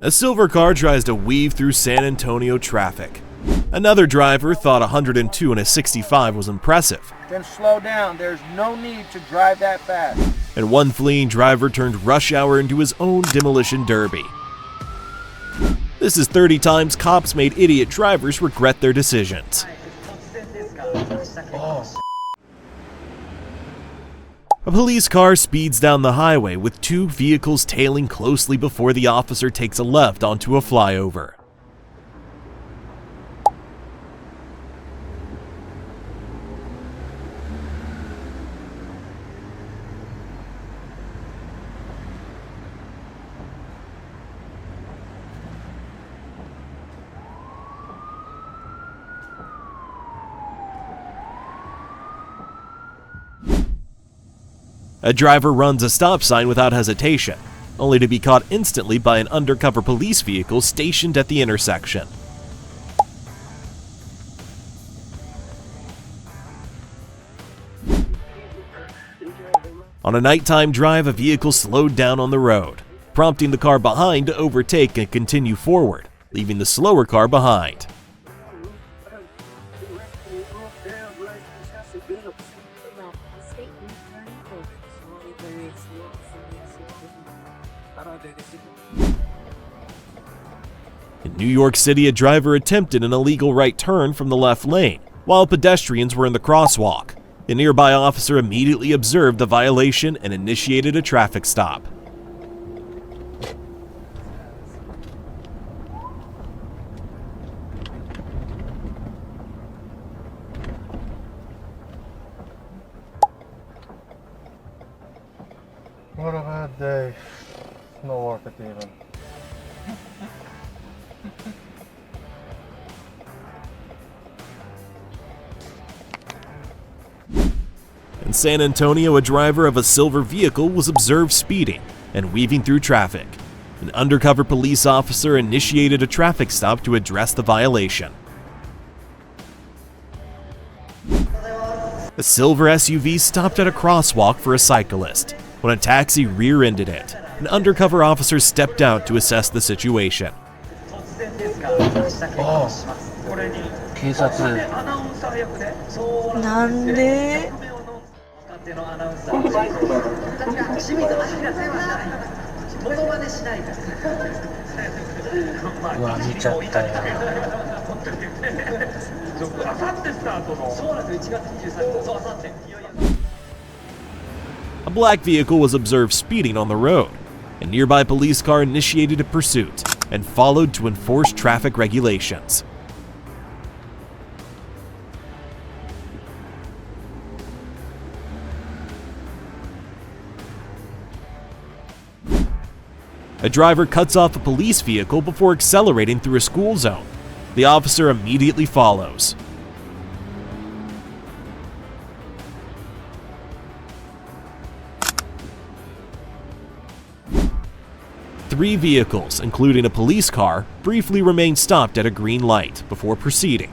A silver car tries to weave through San Antonio traffic. Another driver thought 102 in a 65 was impressive. Then slow down, there's no need to drive that fast. And one fleeing driver turned rush hour into his own demolition derby. This is 30 times cops made idiot drivers regret their decisions. A police car speeds down the highway with two vehicles tailing closely before the officer takes a left onto a flyover. A driver runs a stop sign without hesitation, only to be caught instantly by an undercover police vehicle stationed at the intersection. On a nighttime drive, a vehicle slowed down on the road, prompting the car behind to overtake and continue forward, leaving the slower car behind. In New York City, a driver attempted an illegal right turn from the left lane while pedestrians were in the crosswalk. A nearby officer immediately observed the violation and initiated a traffic stop. What a bad day. Not worth it even. In San Antonio, a driver of a silver vehicle was observed speeding and weaving through traffic. An undercover police officer initiated a traffic stop to address the violation. A silver SUV stopped at a crosswalk for a cyclist. When a taxi rear-ended it, an undercover officer stepped out to assess the situation. A black vehicle was observed speeding on the road. A nearby police car initiated a pursuit and followed to enforce traffic regulations. A driver cuts off a police vehicle before accelerating through a school zone. The officer immediately follows. Three vehicles, including a police car, briefly remained stopped at a green light before proceeding.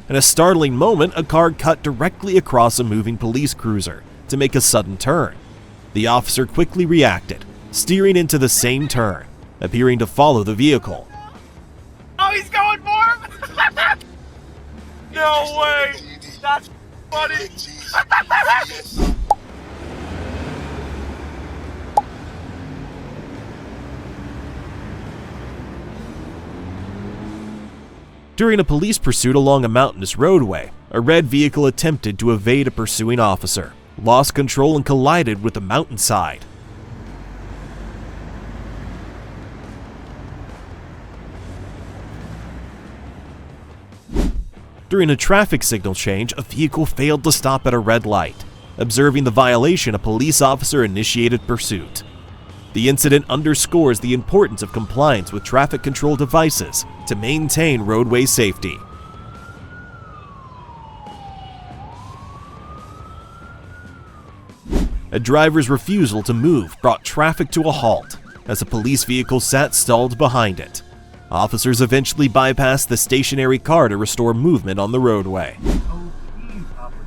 In a startling moment, a car cut directly across a moving police cruiser to make a sudden turn. The officer quickly reacted, steering into the same turn, appearing to follow the vehicle. Oh, he's going for him! No way! That's funny! During a police pursuit along a mountainous roadway, a red vehicle attempted to evade a pursuing officer, lost control and collided with the mountainside. During a traffic signal change, a vehicle failed to stop at a red light. Observing the violation, a police officer initiated pursuit. The incident underscores the importance of compliance with traffic control devices to maintain roadway safety. A driver's refusal to move brought traffic to a halt as a police vehicle sat stalled behind it. Officers eventually bypassed the stationary car to restore movement on the roadway.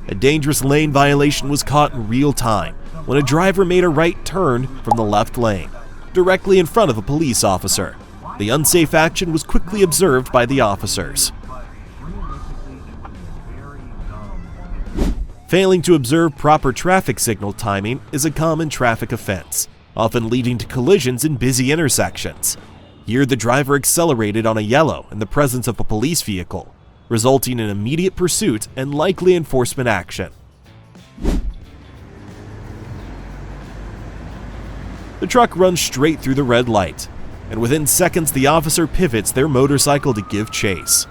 A dangerous lane violation was caught in real time when a driver made a right turn from the left lane, directly in front of a police officer. The unsafe action was quickly observed by the officers. Failing to observe proper traffic signal timing is a common traffic offense, often leading to collisions in busy intersections. Here, the driver accelerated on a yellow in the presence of a police vehicle, resulting in immediate pursuit and likely enforcement action. The truck runs straight through the red light, and within seconds the officer pivots their motorcycle to give chase.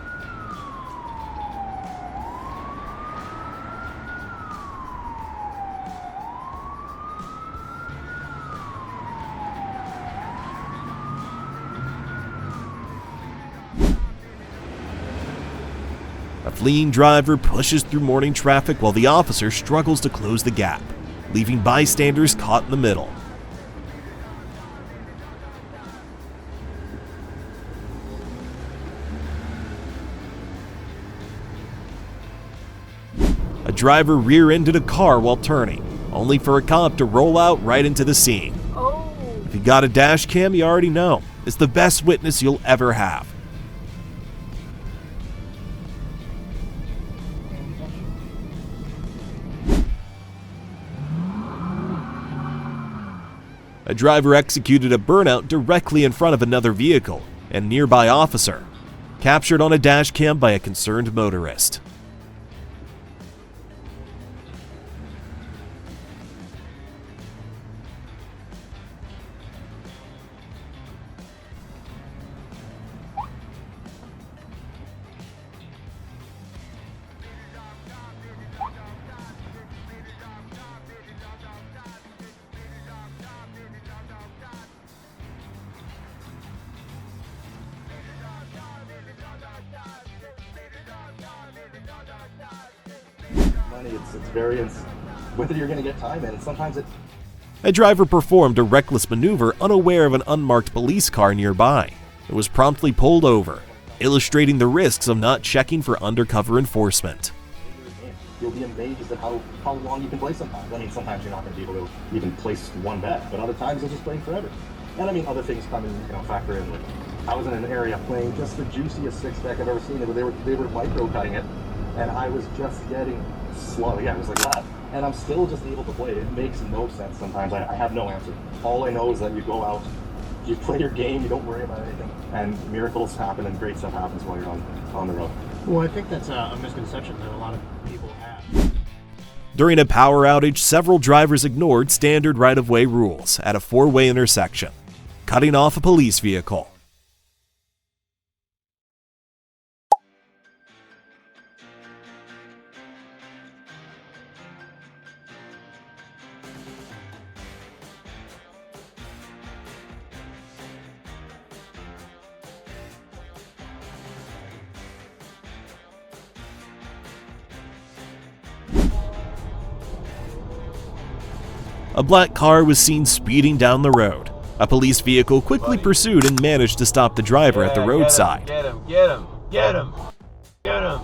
A fleeing driver pushes through morning traffic while the officer struggles to close the gap, leaving bystanders caught in the middle. A driver rear-ended a car while turning, only for a cop to roll out right into the scene. If you got a dash cam, you already know. It's the best witness you'll ever have. A driver executed a burnout directly in front of another vehicle and nearby officer, captured on a dash cam by a concerned motorist. It's variance whether you're going to get time in, and sometimes it. A driver performed a reckless maneuver unaware of an unmarked police car nearby. It was promptly pulled over, illustrating the risks of not checking for undercover enforcement. You'll be amazed at how long you can play sometimes. I mean, sometimes you're not going to be able to even place one bet, but other times you'll just play forever. And I mean, other things come in, factor in. Like, I was in an area playing just the juiciest six-deck I've ever seen. They were micro-cutting it, and I was just getting slow. Yeah, it was like that. And I'm still just able to play. It makes no sense sometimes. I have no answer. All I know is that you go out, you play your game, you don't worry about anything, and miracles happen and great stuff happens while you're on the road. Well, I think that's a misconception that a lot of people have. During a power outage, several drivers ignored standard right-of-way rules at a four-way intersection, cutting off a police vehicle. A black car was seen speeding down the road. A police vehicle quickly pursued and managed to stop the driver at the roadside. Get him, get him, get him, get him.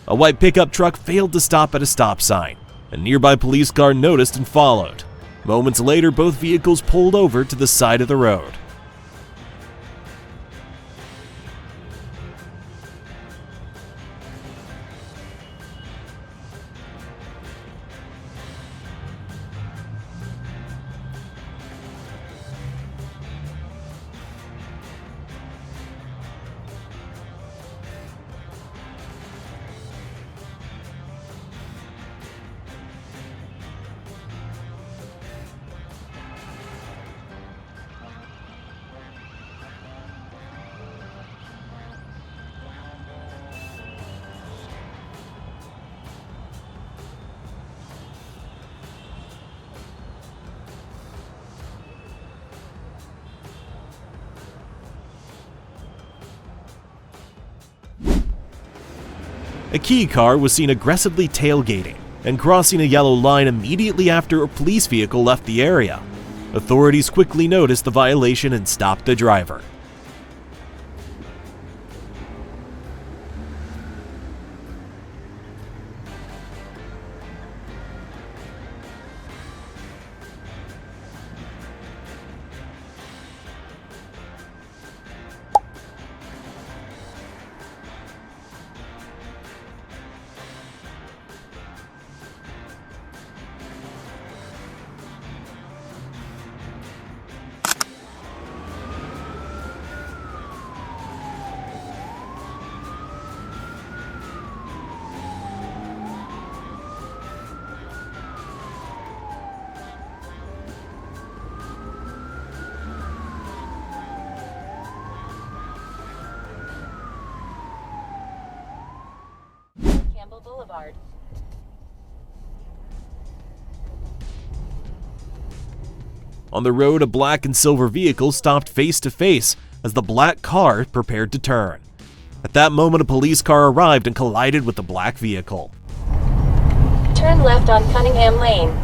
A white pickup truck failed to stop at a stop sign. A nearby police car noticed and followed. Moments later, both vehicles pulled over to the side of the road. A key car was seen aggressively tailgating and crossing a yellow line immediately after a police vehicle left the area. Authorities quickly noticed the violation and stopped the driver. Campbell Boulevard. On the road, a black and silver vehicle stopped face to face as the black car prepared to turn. At that moment, a police car arrived and collided with the black vehicle. Turn left on Cunningham Lane.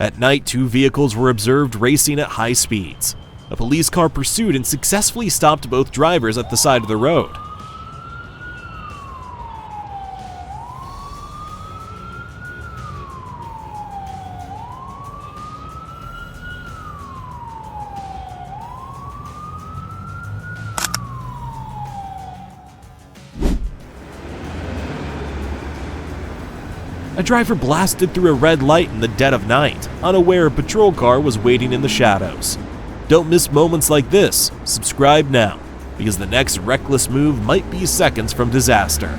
At night, two vehicles were observed racing at high speeds. A police car pursued and successfully stopped both drivers at the side of the road. A driver blasted through a red light in the dead of night, unaware a patrol car was waiting in the shadows. Don't miss moments like this. Subscribe now, because the next reckless move might be seconds from disaster.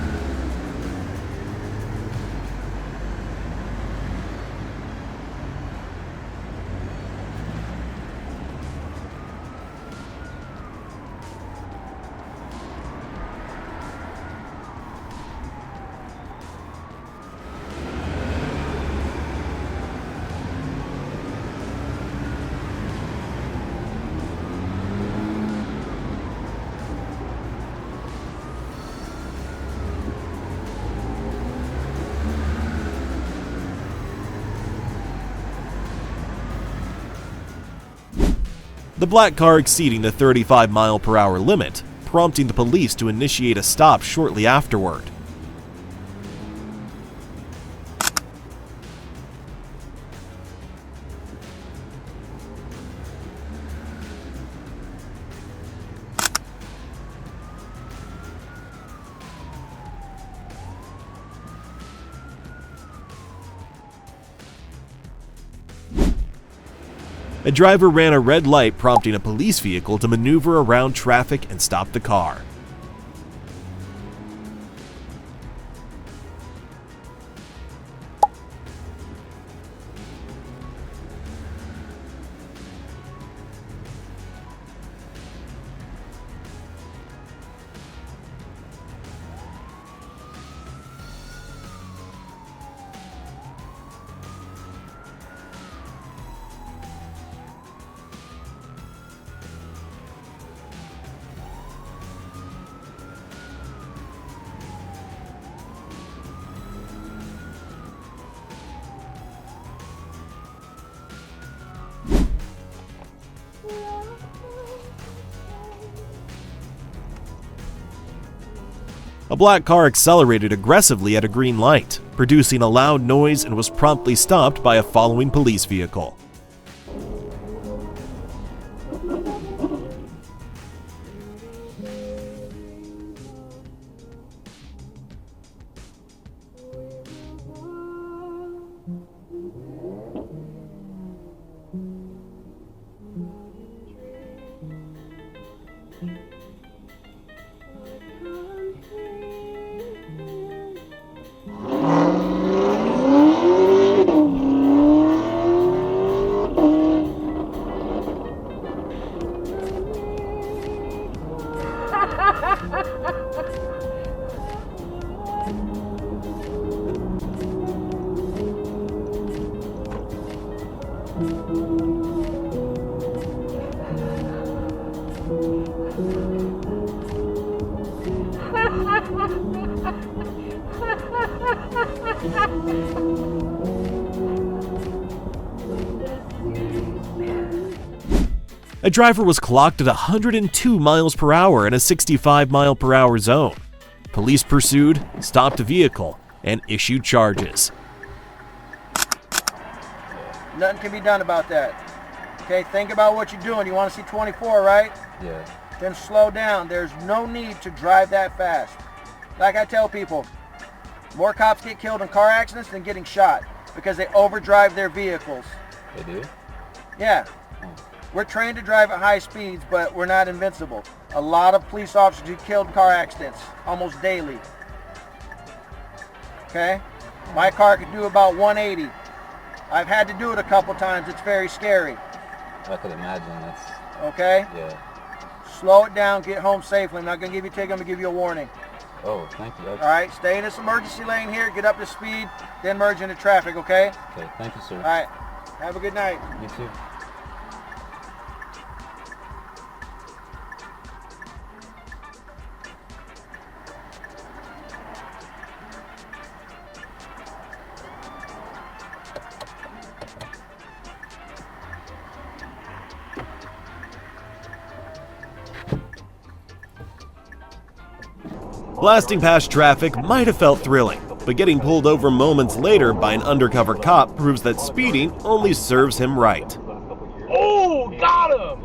The black car exceeding the 35-mile-per-hour limit, prompting the police to initiate a stop shortly afterward. A driver ran a red light, prompting a police vehicle to maneuver around traffic and stop the car. A black car accelerated aggressively at a green light, producing a loud noise and was promptly stopped by a following police vehicle. A driver was clocked at 102 miles per hour in a 65 mile per hour zone. Police pursued, stopped the vehicle, and issued charges. Nothing can be done about that. Okay, think about what you're doing. You want to see 24, right? Yeah. Then slow down. There's no need to drive that fast. Like I tell people, more cops get killed in car accidents than getting shot because they overdrive their vehicles. They do? Yeah. We're trained to drive at high speeds, but we're not invincible. A lot of police officers get killed in car accidents almost daily. Okay? My car can do about 180. I've had to do it a couple times. It's very scary. I could imagine. That's, okay? Yeah. Slow it down, get home safely. I'm not going to give you a ticket, I'm going to give you a warning. Oh, thank you. All right, stay in this emergency lane here, get up to speed, then merge into traffic, okay? Okay, thank you, sir. All right, have a good night. You too. Blasting past traffic might have felt thrilling, but getting pulled over moments later by an undercover cop proves that speeding only serves him right. Oh, got him!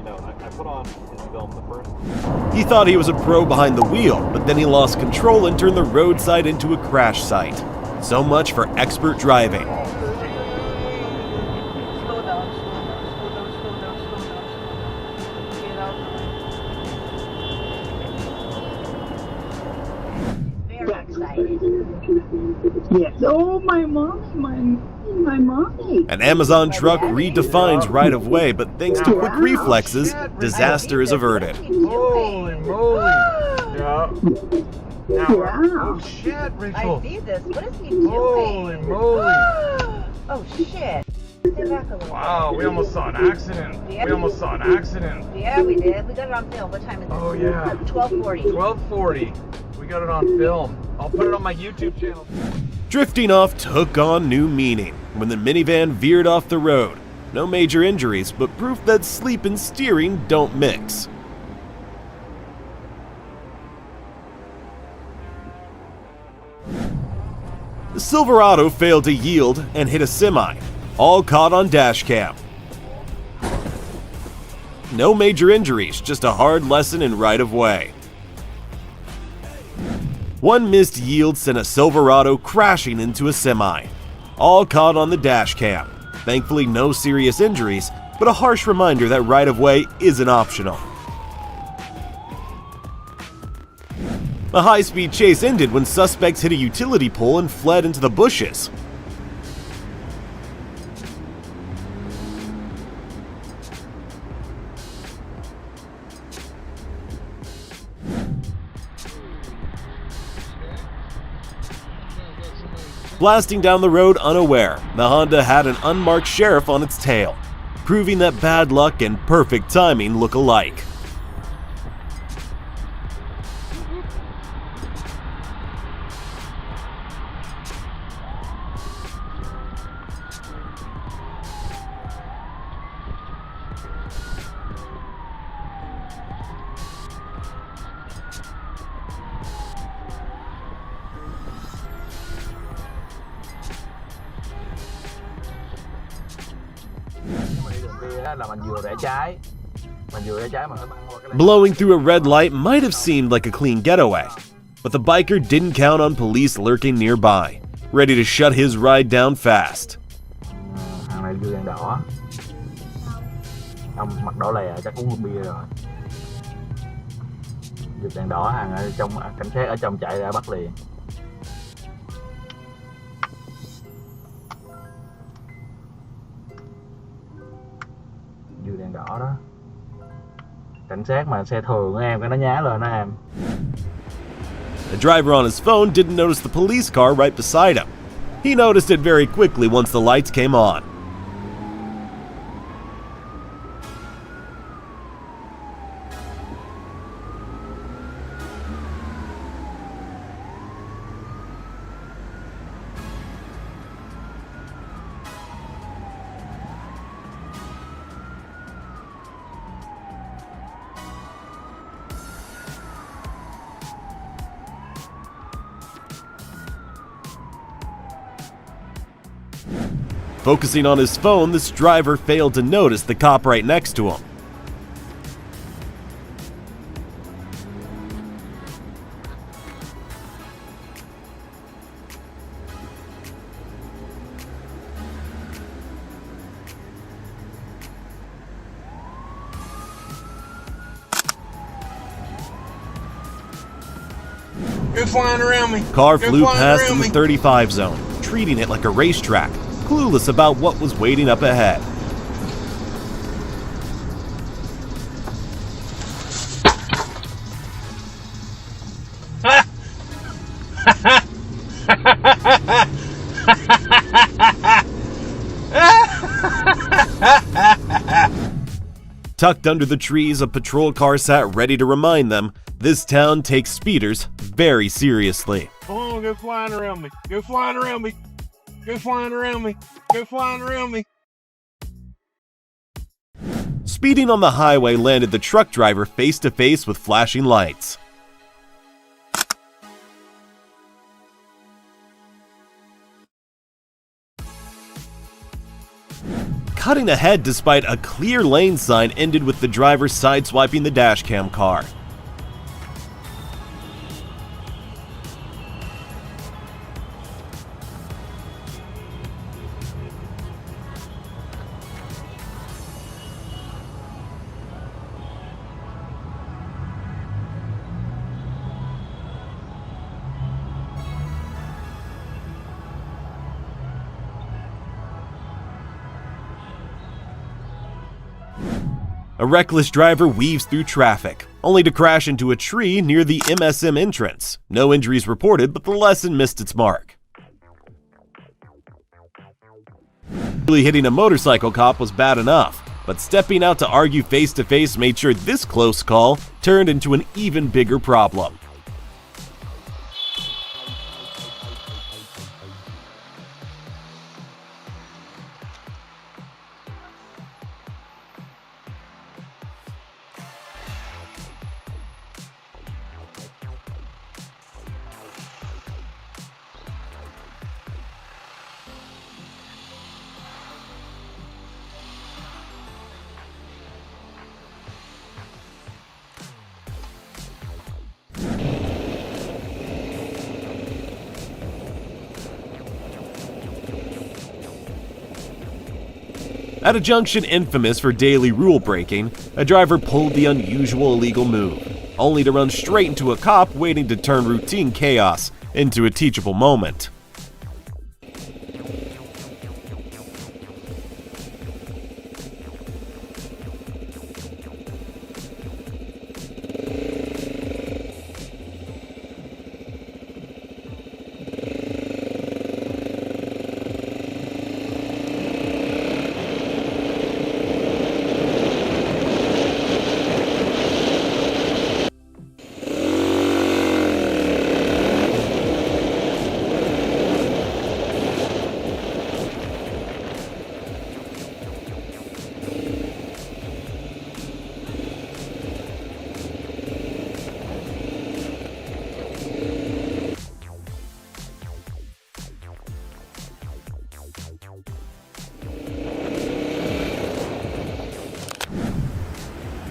He thought he was a pro behind the wheel, but then he lost control and turned the roadside into a crash site. So much for expert driving. Yes. Oh, my mommy, my mommy. An Amazon truck redefines right-of-way, but thanks to quick reflexes, disaster is averted. Holy moly! Yeah. Oh shit, Rachel! I see this. What is he doing? Holy moly! Oh shit! Stay back a little. Wow, we almost saw an accident. Yeah. We almost saw an accident. Yeah, we did. We got it on film. What time is it? Oh yeah. 12:40. 12:40. We got it on film. I'll put it on my YouTube channel. Drifting off took on new meaning when the minivan veered off the road. No major injuries, but proof that sleep and steering don't mix. The Silverado failed to yield and hit a semi, all caught on dashcam. No major injuries, just a hard lesson in right-of-way. One missed yield sent a Silverado crashing into a semi, all caught on the dashcam. Thankfully, no serious injuries, but a harsh reminder that right-of-way isn't optional. A high-speed chase ended when suspects hit a utility pole and fled into the bushes. Blasting down the road unaware, the Honda had an unmarked sheriff on its tail, proving that bad luck and perfect timing look alike. Blowing through a red light might have seemed like a clean getaway, but the biker didn't count on police lurking nearby, ready to shut his ride down fast. Hàng này vượt đèn đỏ. Ông mặc đỏ lè chắc uống bia rồi. Vượt đèn đỏ, hàng ở trong cảnh sát ở trong chạy ra bắt liền. Vượt đèn đỏ đó. Cảnh sát mà xe thường em cái nó nhá lên đó em. The driver on his phone didn't notice the police car right beside him. He noticed it very quickly once the lights came on. Focusing on his phone, this driver failed to notice the cop right next to him. You're flying around me. Car flew past in the 35 zone, treating it like a racetrack, clueless about what was waiting up ahead. Tucked under the trees, a patrol car sat ready to remind them this town takes speeders very seriously. Come on, go flying around me. Go flying around me. Go flying around me. Go flying around me. Speeding on the highway landed the truck driver face to face with flashing lights. Cutting ahead despite a clear lane sign ended with the driver sideswiping the dashcam car. A reckless driver weaves through traffic, only to crash into a tree near the MSM entrance. No injuries reported, but the lesson missed its mark. Hitting a motorcycle cop was bad enough, but stepping out to argue face-to-face made sure this close call turned into an even bigger problem. At a junction infamous for daily rule breaking, a driver pulled the unusual illegal move, only to run straight into a cop waiting to turn routine chaos into a teachable moment.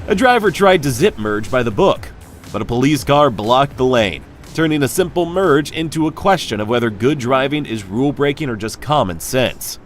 A driver tried to zip merge by the book, but a police car blocked the lane, turning a simple merge into a question of whether good driving is rule breaking or just common sense.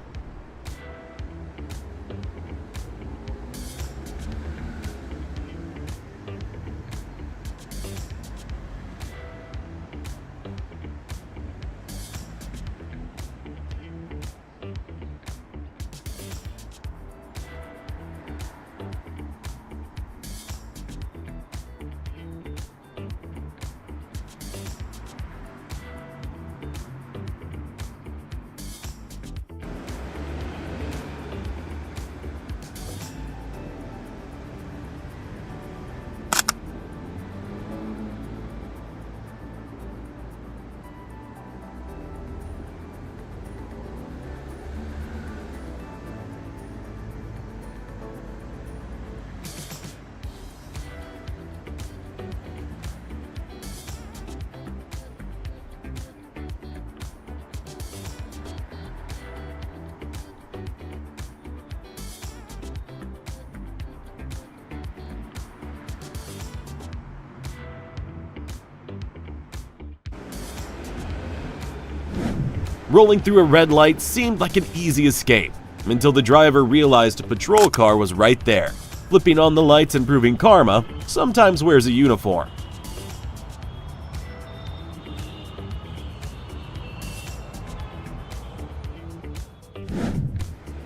Rolling through a red light seemed like an easy escape, until the driver realized a patrol car was right there. Flipping on the lights and proving karma sometimes wears a uniform.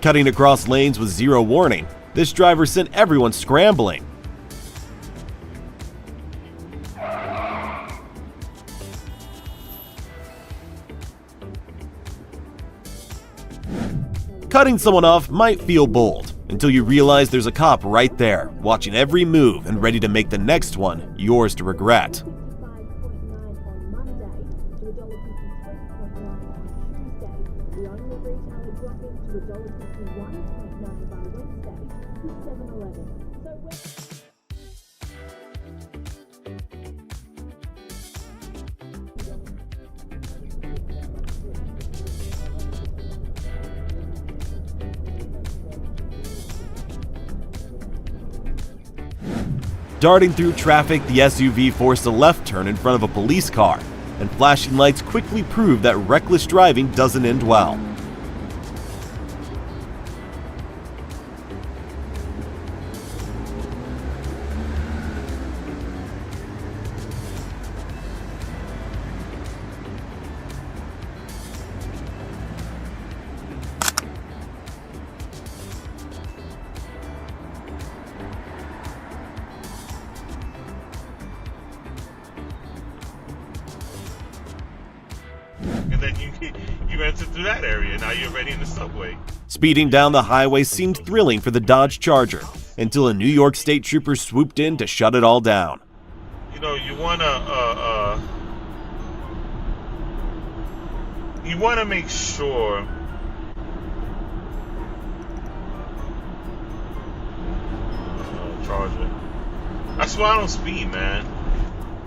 Cutting across lanes with zero warning, this driver sent everyone scrambling. Cutting someone off might feel bold, until you realize there's a cop right there, watching every move and ready to make the next one yours to regret. Darting through traffic, the SUV forced a left turn in front of a police car, and flashing lights quickly proved that reckless driving doesn't end well. And then you entered through that area. Now you're already in the subway. Speeding down the highway seemed thrilling for the Dodge Charger, until a New York State trooper swooped in to shut it all down. You know, you wanna make sure Charger. That's why I don't speed, man.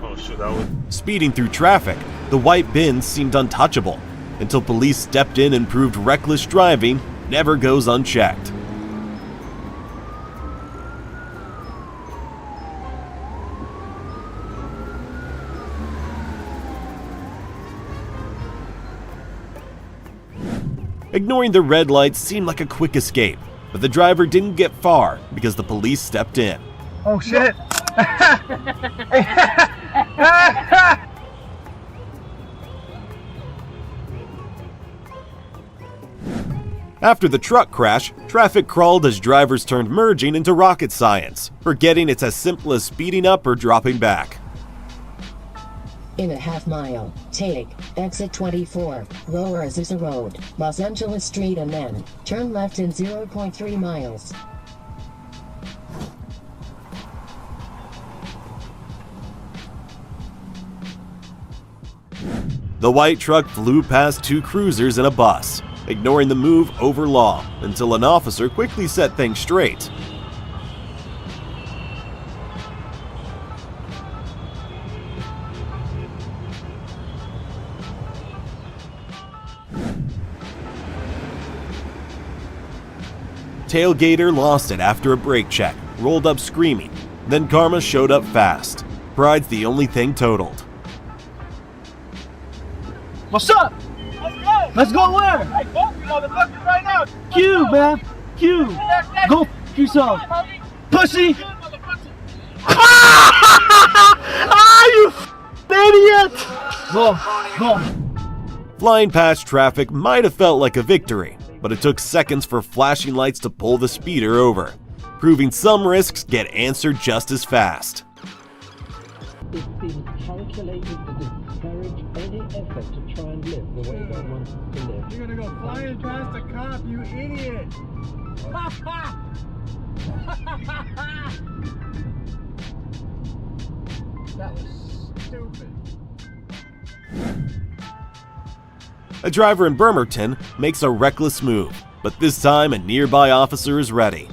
Oh shit, that was Speeding through traffic, the white Benz seemed untouchable, until police stepped in and proved reckless driving never goes unchecked. Ignoring the red lights seemed like a quick escape, but the driver didn't get far because the police stepped in. Oh shit! After the truck crash, traffic crawled as drivers turned merging into rocket science, forgetting it's as simple as speeding up or dropping back. In a half mile, take exit 24, Lower Azusa Road, Los Angeles Street, and then turn left in 0.3 miles. The white truck flew past two cruisers and a bus, ignoring the move over long, until an officer quickly set things straight. Tailgater lost it after a brake check, rolled up screaming, Then karma showed up fast. Pride's the only thing totaled. What's up? Let's go where? Hey, fuck you, motherfucker, right now. Q, man. Q. Go f yourself. Pussy. Ah, you idiot. Go. Flying past traffic might have felt like a victory, but it took seconds for flashing lights to pull the speeder over, proving some risks get answered just as fast. It's been calculated to discourage any effort to try and live the way God wants us to live. You're gonna go flying past a cop, you idiot! That was stupid. A driver in Bremerton makes a reckless move, but this time a nearby officer is ready.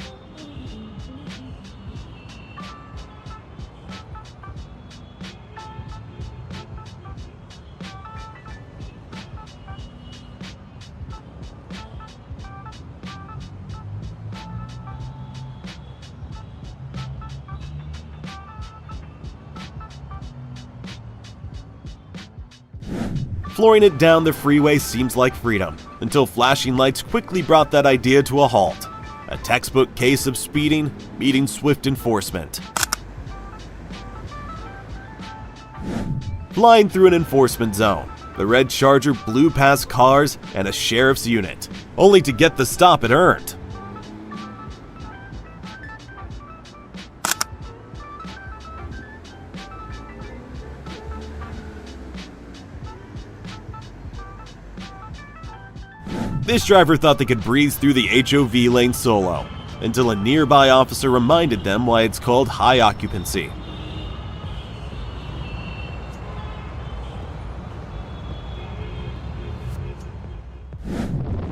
Flooring it down the freeway seems like freedom, until flashing lights quickly brought that idea to a halt. A textbook case of speeding meeting swift enforcement. Flying through an enforcement zone, the red Charger blew past cars and a sheriff's unit, only to get the stop it earned. This driver thought they could breeze through the HOV lane solo, until a nearby officer reminded them why it's called high occupancy.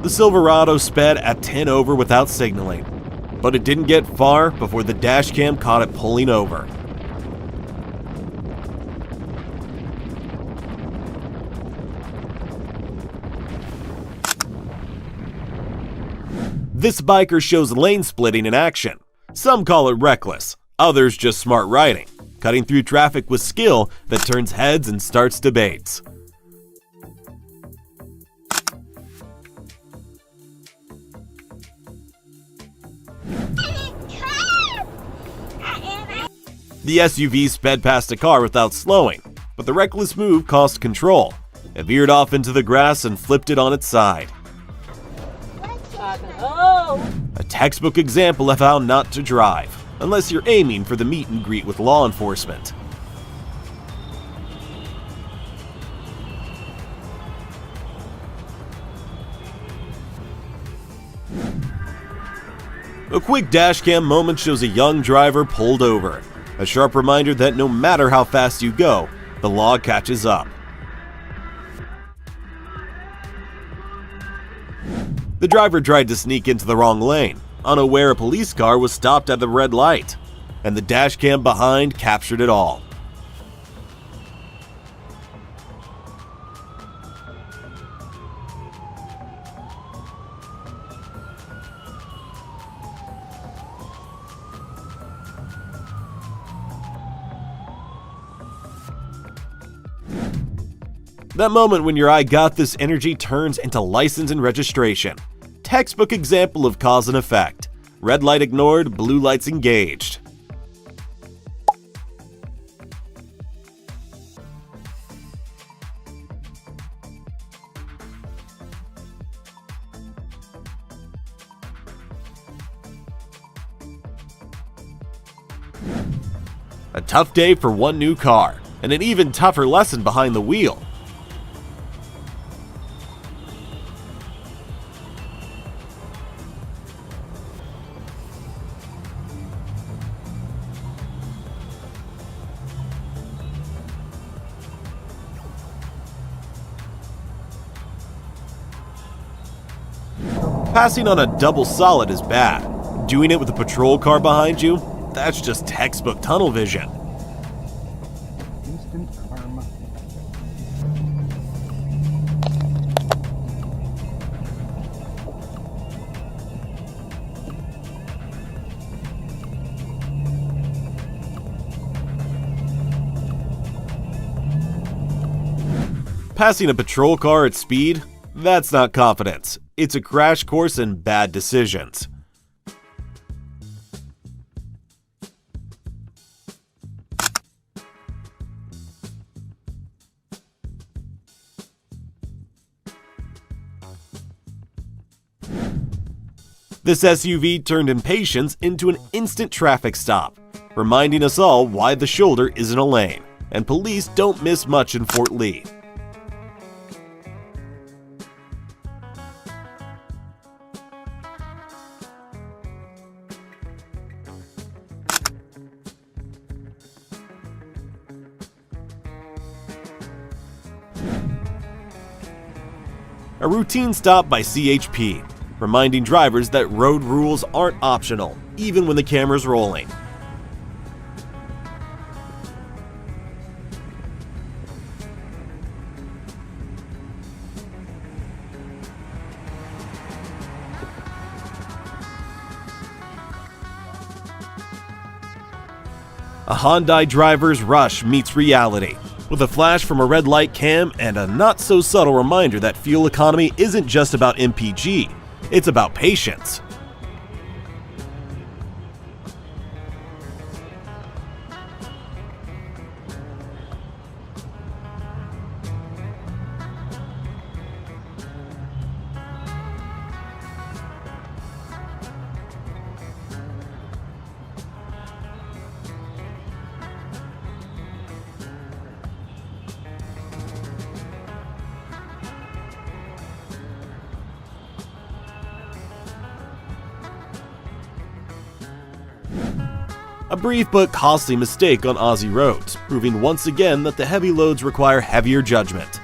The Silverado sped at 10 over without signaling, but it didn't get far before the dashcam caught it pulling over. This biker shows lane splitting in action. Some call it reckless, others just smart riding, cutting through traffic with skill that turns heads and starts debates. The SUV sped past a car without slowing, but the reckless move cost control. It veered off into the grass and flipped it on its side. A textbook example of how not to drive, unless you're aiming for the meet and greet with law enforcement. A quick dashcam moment shows a young driver pulled over. A sharp reminder that no matter how fast you go, the law catches up. The driver tried to sneak into the wrong lane, unaware a police car was stopped at the red light, and the dashcam behind captured it all. That moment when your I got this energy turns into license and registration. Textbook example of cause and effect. Red light ignored, blue lights engaged. A tough day for one new car, and an even tougher lesson behind the wheel. Passing on a double solid is bad. Doing it with a patrol car behind you, that's just textbook tunnel vision. Instant karma. Passing a patrol car at speed? That's not confidence. It's a crash course in bad decisions. This SUV turned impatience into an instant traffic stop, reminding us all why the shoulder isn't a lane, and police don't miss much in Fort Lee. A routine stop by CHP, reminding drivers that road rules aren't optional, even when the camera's rolling. A Hyundai driver's rush meets reality, with a flash from a red light cam and a not-so-subtle reminder that fuel economy isn't just about MPG, it's about patience. A brief but costly mistake on Aussie roads, proving once again that the heavy loads require heavier judgment.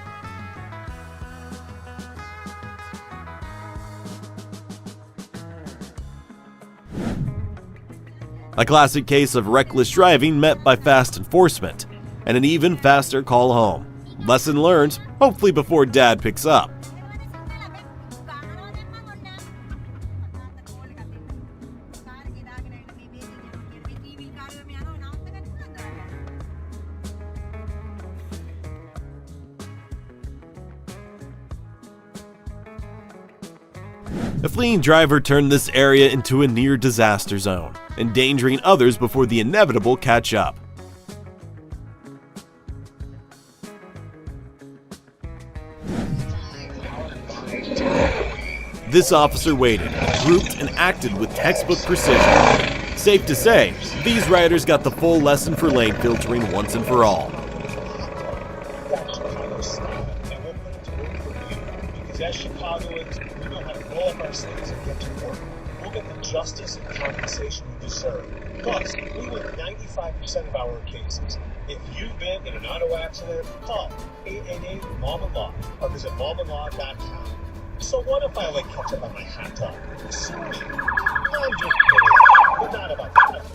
A classic case of reckless driving met by fast enforcement, and an even faster call home. Lesson learned, hopefully before Dad picks up. A fleeing driver turned this area into a near disaster zone, endangering others before the inevitable catch up. This officer waited, grouped, and acted with textbook precision. Safe to say, these riders got the full lesson for lane filtering once and for all. As Chicagoans, we know how to roll up our sleeves and get to work. We'll get the justice and compensation we deserve. Plus, we win 95% of our cases. If you've been in an auto accident, call 888-MOM-AND-LAW or visit momandlaw.com. So what if I like ketchup on my hot dog? Sue me. I'm just kidding, but not about that.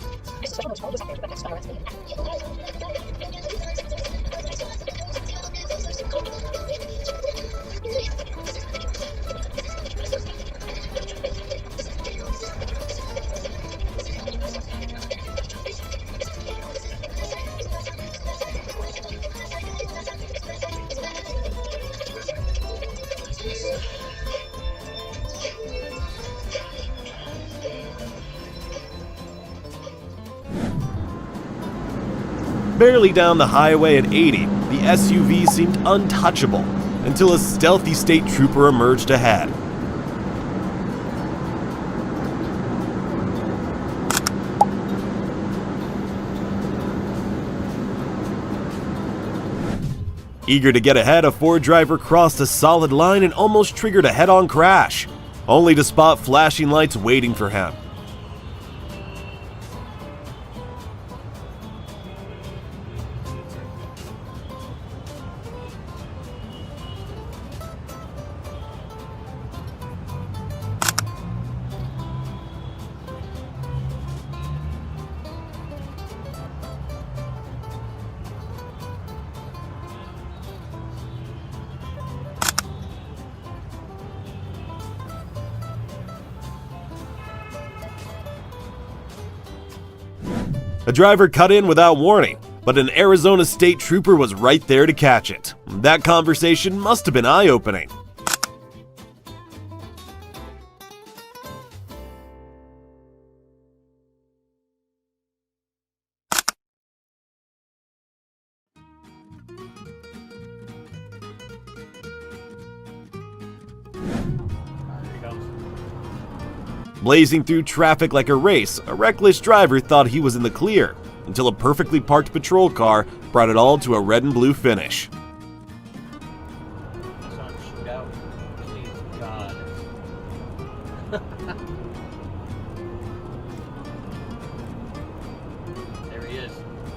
Barely down the highway at 80, the SUV seemed untouchable until a stealthy state trooper emerged ahead. Eager to get ahead, a Ford driver crossed a solid line and almost triggered a head-on crash, only to spot flashing lights waiting for him. A driver cut in without warning, but an Arizona state trooper was right there to catch it. That conversation must have been eye-opening. Blazing through traffic like a race, a reckless driver thought he was in the clear, until a perfectly parked patrol car brought it all to a red and blue finish. Son, shoot out. Please, God. There he is.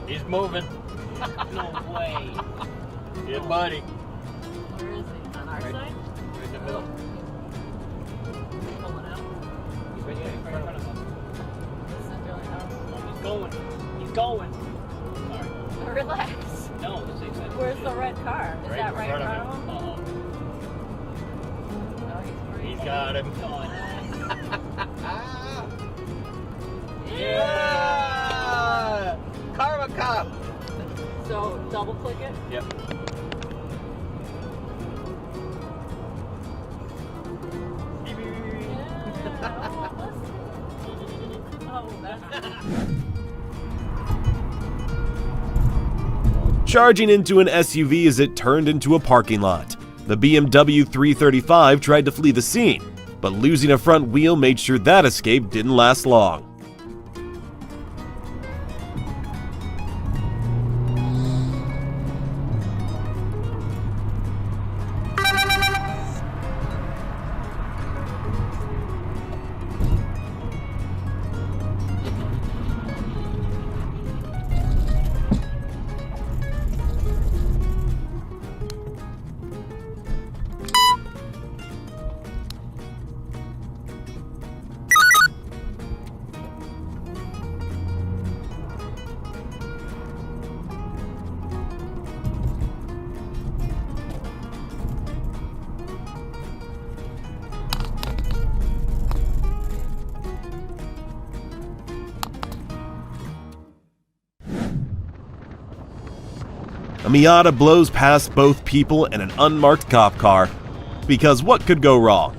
He's moving. No way. Yeah, buddy. Where is he? On our side? Right in the middle. Pulling out. He's right there in front of us. This is really out. Oh, he's going. He's going. Sorry. Relax. No, this ain't that. Where's the red car? Is that right in front of him? Uh-oh. Oh, He's got him. Yeah! Karma Cop! So, double click it? Yep. Charging into an SUV as it turned into a parking lot. The BMW 335 tried to flee the scene, but losing a front wheel made sure that escape didn't last long. A Miata blows past both people and an unmarked cop car. Because what could go wrong?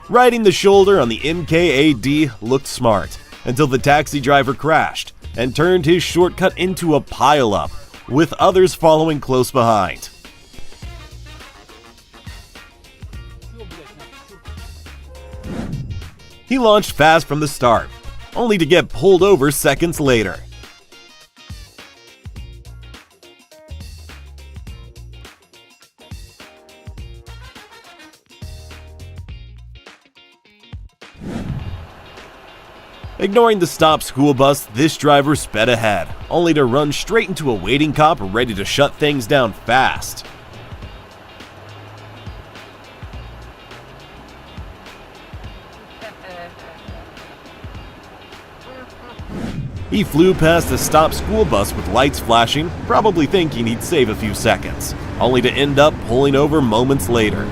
Riding the shoulder on the MKAD looked smart, until the taxi driver crashed and turned his shortcut into a pileup, with others following close behind. He launched fast from the start, only to get pulled over seconds later. Ignoring the stopped school bus, this driver sped ahead, only to run straight into a waiting cop ready to shut things down fast. He flew past the stopped school bus with lights flashing, probably thinking he'd save a few seconds, only to end up pulling over moments later.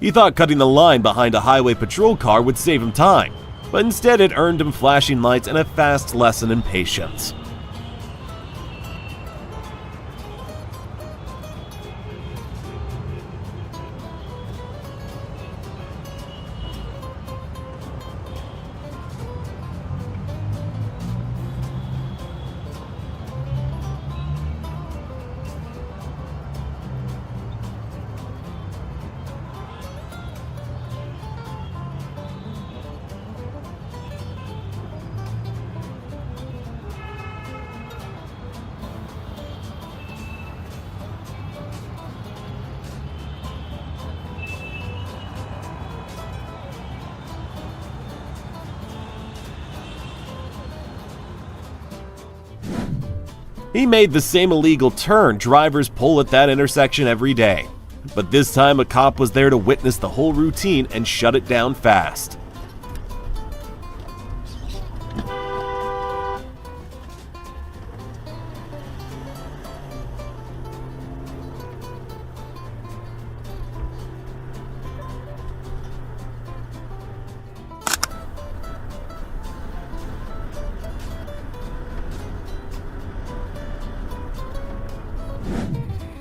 He thought cutting the line behind a highway patrol car would save him time, but instead it earned him flashing lights and a fast lesson in patience. He made the same illegal turn drivers pull at that intersection every day. But this time a cop was there to witness the whole routine and shut it down fast.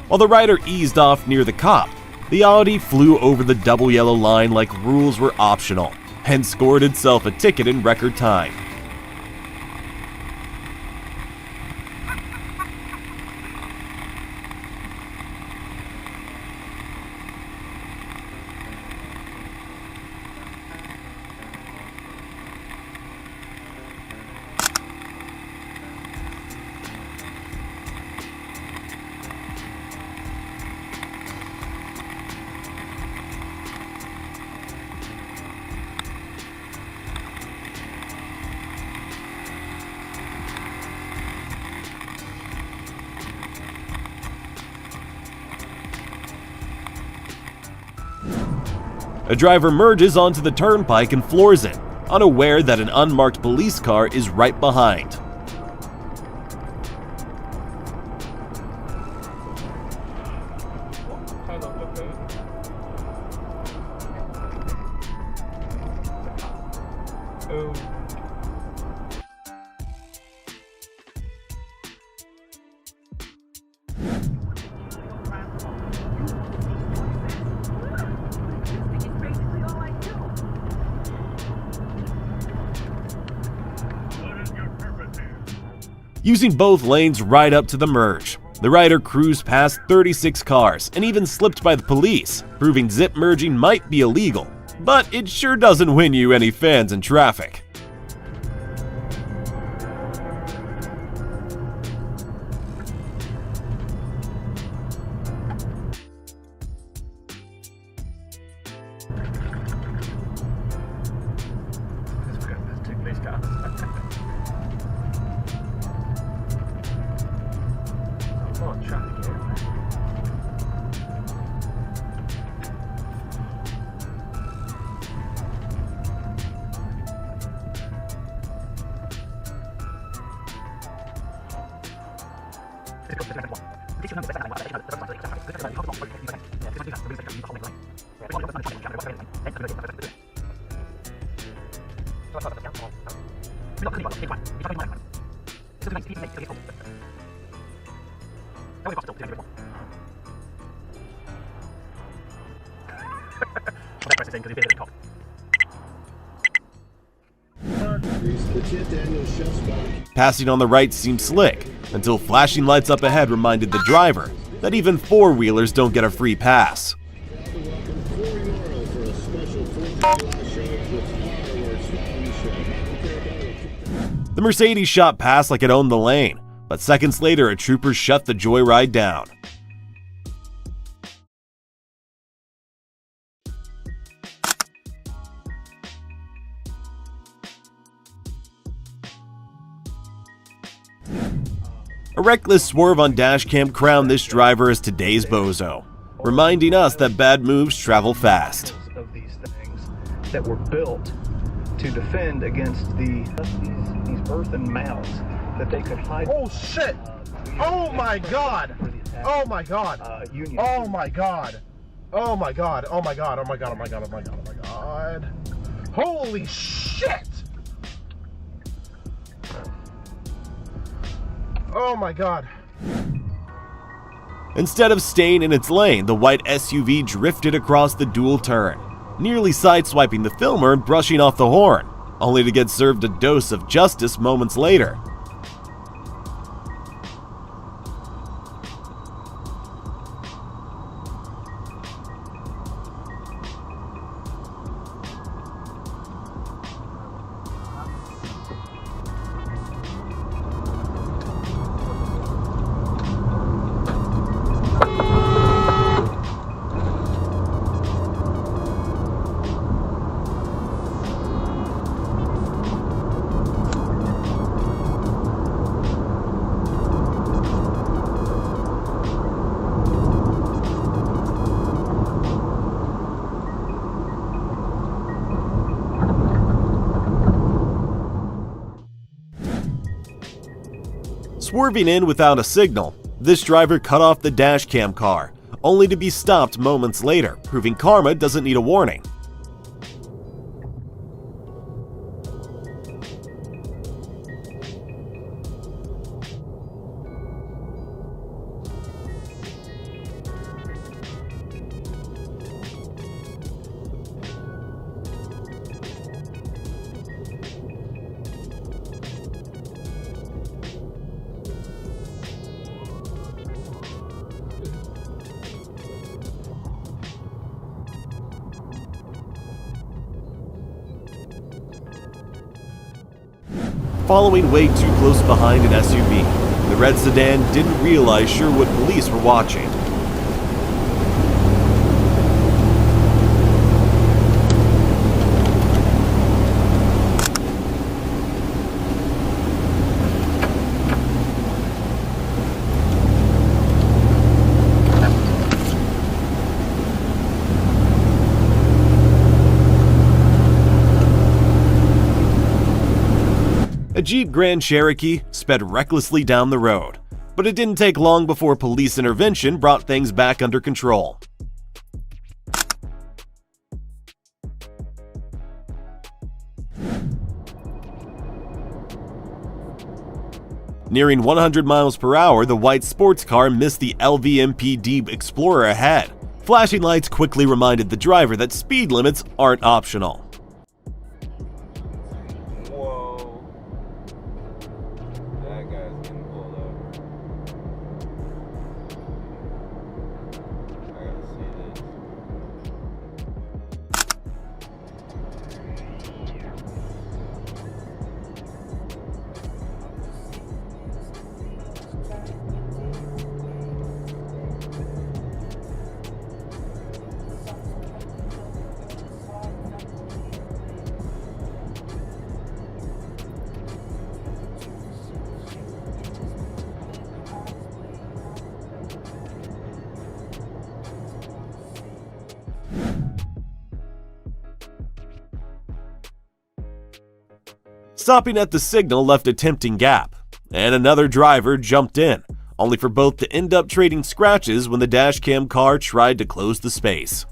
While the rider eased off near the cop, the Audi flew over the double yellow line like rules were optional and scored itself a ticket in record time. A driver merges onto the turnpike and floors it, unaware that an unmarked police car is right behind. Using both lanes right up to the merge, the rider cruised past 36 cars and even slipped by the police, proving zip merging might be illegal, but it sure doesn't win you any fans in traffic. Passing on the right seemed slick, until flashing lights up ahead reminded the driver that even four-wheelers don't get a free pass. The Mercedes shot past like it owned the lane, but seconds later a trooper shut the joyride down. A reckless swerve on dashcam crowned this driver as today's bozo, reminding us that bad moves travel fast. Of these things that were built to defend against these earthen mounds that they could hide. Oh shit! Oh my god! Oh my god! Oh my god! Oh my god! Oh my god! Oh my god! Oh my god! Oh my god! Oh my god! Holy shit! Oh my god. Instead of staying in its lane, the white SUV drifted across the dual turn, nearly sideswiping the filmer and brushing off the horn, only to get served a dose of justice moments later. Swerving in without a signal, this driver cut off the dashcam car, only to be stopped moments later, proving karma doesn't need a warning. Following way too close behind an SUV, the red sedan didn't realize Sherwood police were watching. A Jeep Grand Cherokee sped recklessly down the road, but it didn't take long before police intervention brought things back under control. Nearing 100 miles per hour, the white sports car missed the LVMPD Explorer ahead. Flashing lights quickly reminded the driver that speed limits aren't optional. Stopping at the signal left a tempting gap, and another driver jumped in, only for both to end up trading scratches when the dashcam car tried to close the space.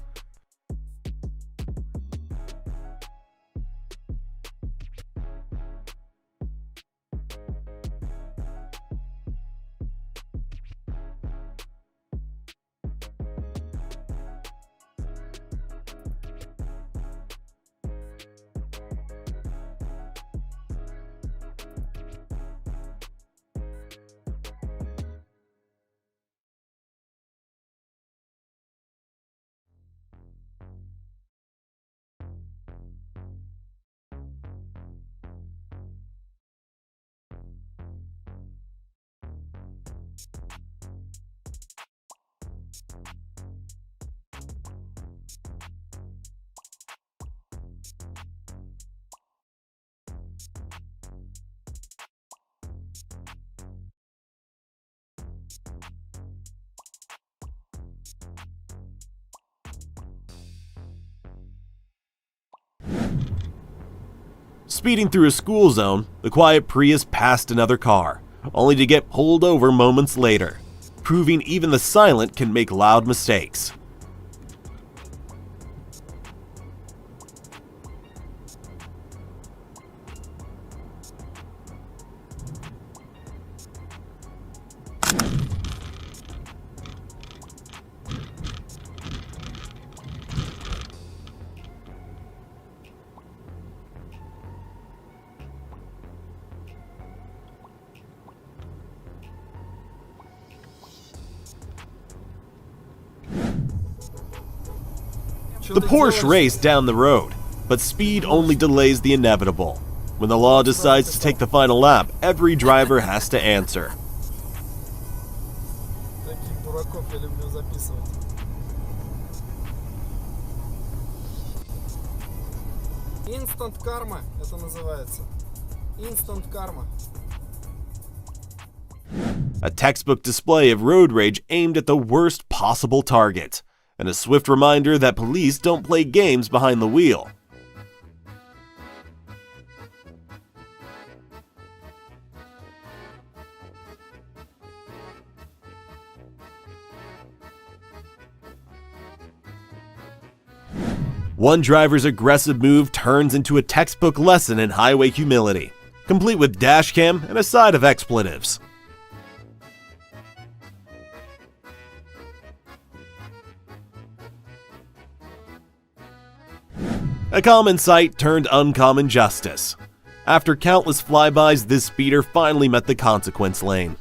Speeding through a school zone, the quiet Prius passed another car, only to get pulled over moments later, proving even the silent can make loud mistakes. The Porsche raced down the road, but speed only delays the inevitable. When the law decides to take the final lap, every driver has to answer. Instant karma, это называется. Instant karma. A textbook display of road rage aimed at the worst possible target, and a swift reminder that police don't play games behind the wheel. One driver's aggressive move turns into a textbook lesson in highway humility, complete with dash cam and a side of expletives. A common sight turned uncommon justice. After countless flybys, this speeder finally met the consequence lane.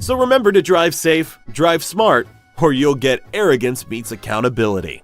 So remember to drive safe, drive smart, or you'll get arrogance meets accountability.